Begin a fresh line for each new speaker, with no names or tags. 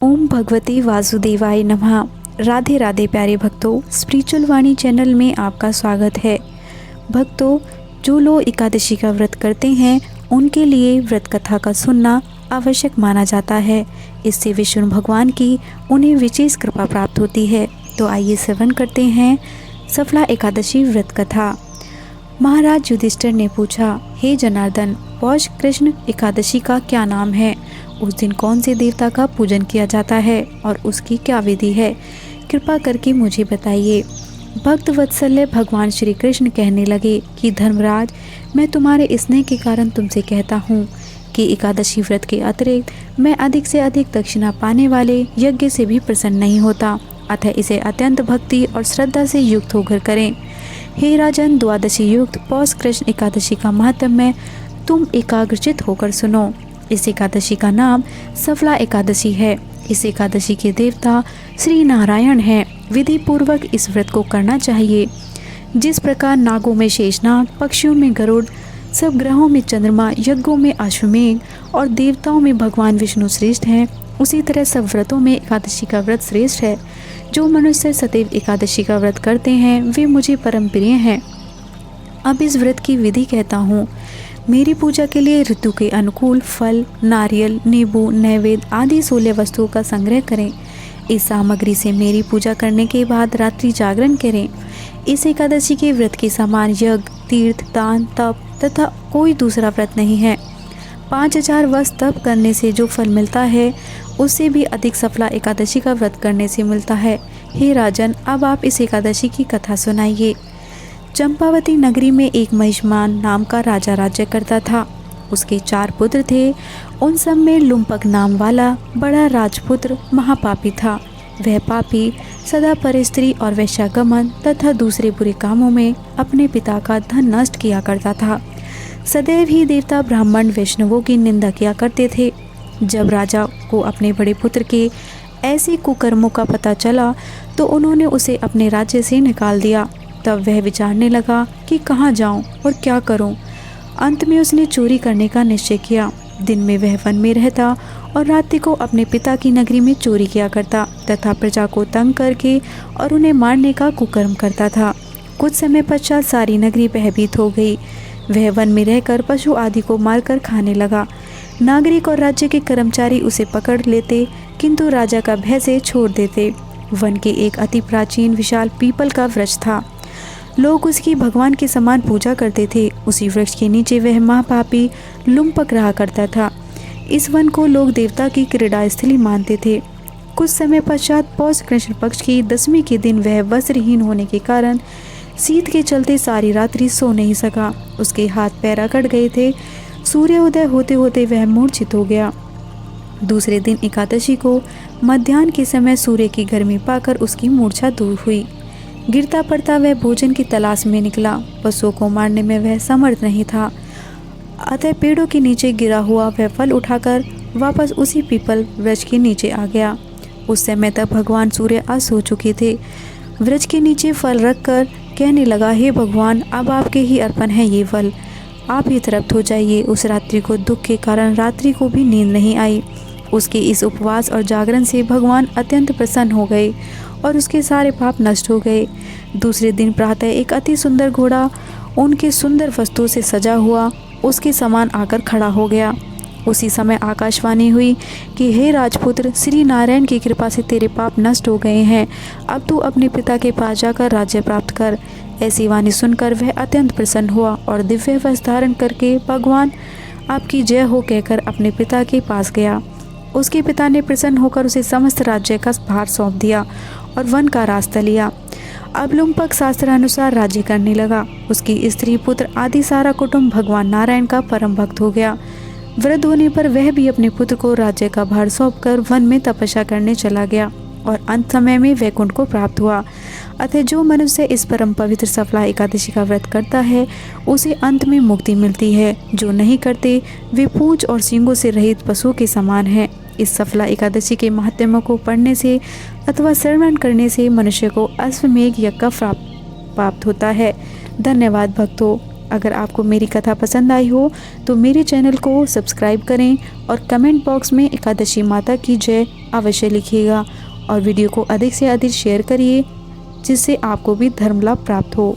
ओम भगवते वासुदेवाय नमः। राधे राधे प्यारे भक्तों, स्पिरिचुअल वाणी चैनल में आपका स्वागत है। भक्तों, जो लोग एकादशी का व्रत करते हैं उनके लिए व्रत कथा का सुनना आवश्यक माना जाता है। इससे विष्णु भगवान की उन्हें विशेष कृपा प्राप्त होती है। तो आइए श्रवण करते हैं सफला एकादशी व्रत कथा। महाराज युधिष्ठिर ने पूछा, हे जनार्दन, पौष कृष्ण एकादशी का क्या नाम है? उस दिन कौन से देवता का पूजन किया जाता है और उसकी क्या विधि है? कृपा करके मुझे बताइए। भक्त वत्सल्य भगवान श्री कृष्ण कहने लगे कि धर्मराज, मैं तुम्हारे स्नेह के कारण तुमसे कहता हूँ कि एकादशी व्रत के अतिरिक्त मैं अधिक से अधिक दक्षिणा पाने वाले यज्ञ से भी प्रसन्न नहीं होता। अतः इसे अत्यंत भक्ति और श्रद्धा से युक्त होकर करें। हे राजन, द्वादशी युक्त पौष कृष्ण एकादशी का महात्म्य तुम एकाग्रचित होकर सुनो। इस एकादशी का नाम सफला एकादशी है। इस एकादशी के देवता श्री नारायण हैं। विधि पूर्वक इस व्रत को करना चाहिए। जिस प्रकार नागों में शेषनाग, पक्षियों में गरुड़, सब ग्रहों में चंद्रमा, यज्ञों में अश्वमेघ और देवताओं में भगवान विष्णु श्रेष्ठ हैं, उसी तरह सब व्रतों में एकादशी का व्रत श्रेष्ठ है। जो मनुष्य सदैव एकादशी का व्रत करते हैं वे मुझे परम प्रिय हैं। अब इस व्रत की विधि कहता हूँ। मेरी पूजा के लिए ऋतु के अनुकूल फल, नारियल, नींबू, नैवेद्य आदि 16 वस्तुओं का संग्रह करें। इस सामग्री से मेरी पूजा करने के बाद रात्रि जागरण करें। इस एकादशी के व्रत के समान यज्ञ, तीर्थ, दान, तप तथा कोई दूसरा व्रत नहीं है। 5000 वर्ष तप करने से जो फल मिलता है उससे भी अधिक सफला एकादशी का व्रत करने से मिलता है। हे राजन, अब आप इस एकादशी की कथा सुनाइए। चंपावती नगरी में एक महिष्मान नाम का राजा राज्य करता था। उसके 4 पुत्र थे। उन सब में लुम्पक नाम वाला बड़ा राजपुत्र महापापी था। वह पापी सदा परस्त्री और वैश्यागमन तथा दूसरे बुरे कामों में अपने पिता का धन नष्ट किया करता था। सदैव ही देवता, ब्राह्मण, वैष्णवों की निंदा किया करते थे। जब राजा को अपने बड़े पुत्र के ऐसे कुकर्मों का पता चला तो उन्होंने उसे अपने राज्य से निकाल दिया। तब वह विचारने लगा कि कहाँ जाऊं और क्या करूं। अंत में उसने चोरी करने का निश्चय किया। दिन में वह वन में रहता और रात्रि को अपने पिता की नगरी में चोरी किया करता तथा प्रजा को तंग करके और उन्हें मारने का कुकर्म करता था। कुछ समय पश्चात सारी नगरी भयभीत हो गई। वह वन में रहकर पशु आदि को मारकर खाने लगा। नागरिक और राज्य के कर्मचारी उसे पकड़ लेते किंतु राजा का भय से छोड़ देते। वन के एक अति प्राचीन विशाल पीपल का वृक्ष था। लोग उसकी भगवान के समान पूजा करते थे। उसी वृक्ष के नीचे वह महापापी लुम्पक रहा करता था। इस वन को लोग देवता की क्रीड़ा स्थली मानते थे। कुछ समय पश्चात पौष कृष्ण पक्ष की 10वीं के दिन वह वस्त्रहीन होने के कारण शीत के चलते सारी रात्रि सो नहीं सका। उसके हाथ पैर अकड़ गए थे। सूर्योदय होते होते वह मूर्छित हो गया। दूसरे दिन एकादशी को मध्याह्न के समय सूर्य की गर्मी पाकर उसकी मूर्छा दूर हुई। गिरता पड़ता वह भोजन की तलाश में निकला। पशुओं को मारने में वह समर्थ नहीं था। अतः पेड़ों के नीचे गिरा हुआ वह फल उठाकर वापस उसी पीपल वृक्ष के नीचे आ गया। उस समय तक भगवान सूर्य अस्त हो चुके थे। वृक्ष के नीचे फल रखकर कहने लगा, हे भगवान, अब आपके ही अर्पण है ये फल। आप ही तृप्त हो जाइए। उस रात्रि को दुख के कारण रात्रि को भी नींद नहीं आई। उसके इस उपवास और जागरण से भगवान अत्यंत प्रसन्न हो गए और उसके सारे पाप नष्ट हो गए। दूसरे दिन प्रातः एक अति सुंदर घोड़ा उनके सुंदर वस्तुओं से सजा हुआ उसके समान आकर खड़ा हो गया। उसी समय आकाशवाणी हुई कि हे राजपुत्र, श्री नारायण की कृपा से तेरे पाप नष्ट हो गए हैं। अब तू अपने पिता के पास जाकर राज्य प्राप्त कर। ऐसी वाणी सुनकर वह अत्यंत प्रसन्न हुआ और दिव्य वस्त्र धारण करके भगवान आपकी जय हो कहकर अपने पिता के पास गया। उसके पिता ने प्रसन्न होकर उसे समस्त राज्य का भार सौंप दिया और वन का रास्ता लिया। अब लुम्पक शास्त्रानुसार राज्य करने लगा। उसकी स्त्री, पुत्र आदि सारा कुटुंब भगवान नारायण का परम भक्त हो गया। वृद्ध होने पर वह भी अपने पुत्र को राज्य का भार सौंपकर वन में तपस्या करने चला गया और अंत समय में वैकुंठ को प्राप्त हुआ। अतः जो मनुष्य इस परम पवित्र सफला एकादशी का व्रत करता है उसे अंत में मुक्ति मिलती है। जो नहीं करते वे पूंछ और सींगों से रहित पशुओं के समान हैं। इस सफला एकादशी के महात्म्य को पढ़ने से अथवा श्रवण करने से मनुष्य को अश्वमेघ यज्ञ का प्राप्त होता है। धन्यवाद भक्तों। अगर आपको मेरी कथा पसंद आई हो तो मेरे चैनल को सब्सक्राइब करें और कमेंट बॉक्स में एकादशी माता की जय अवश्य लिखिएगा और वीडियो को अधिक से अधिक शेयर करिए जिससे आपको भी धर्म लाभ प्राप्त हो।